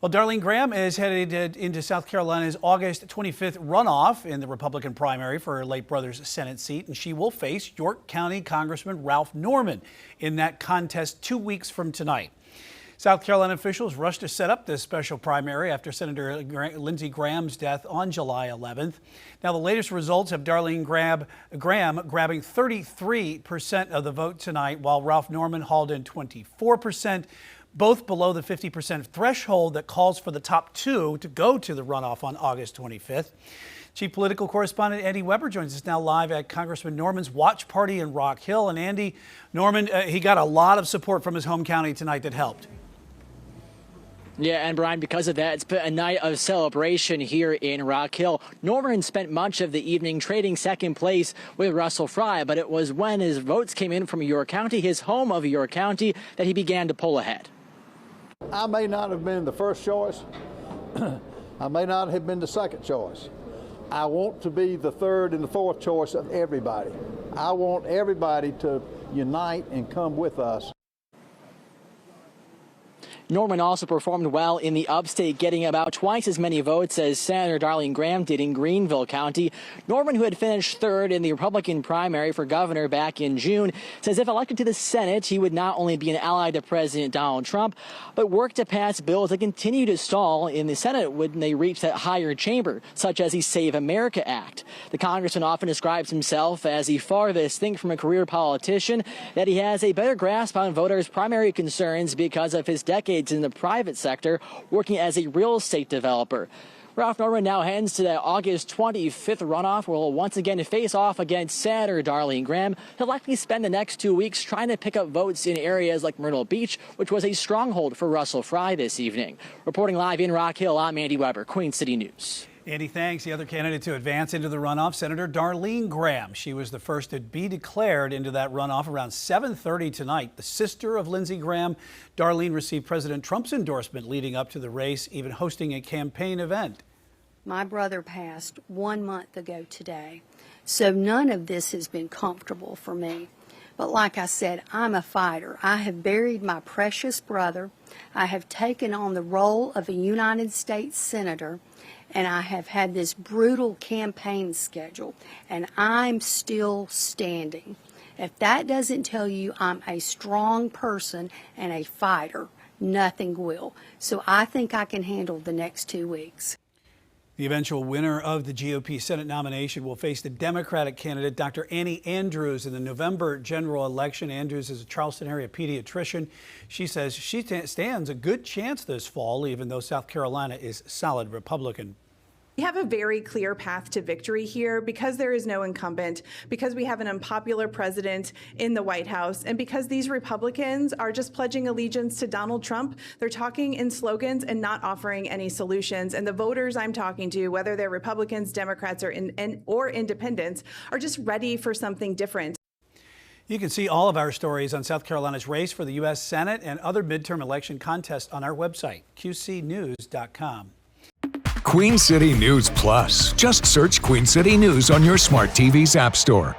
Well, Darline Graham is headed into South Carolina's August 25th runoff in the Republican primary for her late brother's Senate seat, and she will face York County Congressman Ralph Norman in that contest 2 weeks from tonight. South Carolina officials rushed to set up this special primary after Senator Lindsey Graham's death on July 11th. Now, the latest results have Darline Graham grabbing 33% of the vote tonight, while Ralph Norman hauled in 24%. Both below the 50% threshold that calls for the top two to go to the runoff on August 25th. Chief political correspondent Andy Weber joins us now live at Congressman Norman's watch party in Rock Hill. And Andy, Norman, he got a lot of support from his home county tonight that helped. Yeah, and Brian, because of that, it's been a night of celebration here in Rock Hill. Norman spent much of the evening trading second place with Russell Fry, but it was when his votes came in from York County, his home of York County, that he began to pull ahead. I may not have been the first choice. I may not have been the second choice. I want to be the third and the fourth choice of everybody. I want everybody to unite and come with us. Norman also performed well in the upstate, getting about twice as many votes as Senator Darline Graham did in Greenville County. Norman, who had finished third in the Republican primary for governor back in June, says if elected to the Senate, he would not only be an ally to President Donald Trump, but work to pass bills that continue to stall in the Senate when they reach that higher chamber, such as the Save America Act. The congressman often describes himself as the farthest thing from a career politician, that he has a better grasp on voters' primary concerns because of his decades in the private sector working as a real estate developer. Ralph Norman now heads to the August 25th runoff, where he'll once again face off against Senator Darline Graham. He'll likely spend the next 2 weeks trying to pick up votes in areas like Myrtle Beach, which was a stronghold for Russell Fry this evening. Reporting live in Rock Hill, I'm Andy Weber, Queen City News. Andy, thanks. The other candidate to advance into the runoff, Senator Darline Graham. She was the first to be declared into that runoff around 7:30 tonight. The sister of Lindsey Graham, Darline received President Trump's endorsement leading up to the race, even hosting a campaign event. My brother passed 1 month ago today, so none of this has been comfortable for me. But like I said, I'm a fighter. I have buried my precious brother. I have taken on the role of a United States Senator, and I have had this brutal campaign schedule, and I'm still standing. If that doesn't tell you I'm a strong person and a fighter, nothing will. So I think I can handle the next 2 weeks. The eventual winner of the GOP Senate nomination will face the Democratic candidate, Dr. Annie Andrews, in the November general election. Andrews is a Charleston area pediatrician. She says she stands a good chance this fall, even though South Carolina is solid Republican. We have a very clear path to victory here because there is no incumbent, because we have an unpopular president in the White House, and because these Republicans are just pledging allegiance to Donald Trump. They're talking in slogans and not offering any solutions. And the voters I'm talking to, whether they're Republicans, Democrats, or independents, are just ready for something different. You can see all of our stories on South Carolina's race for the U.S. Senate and other midterm election contests on our website, qcnews.com. Queen City News Plus. Just search Queen City News on your smart TV's app store.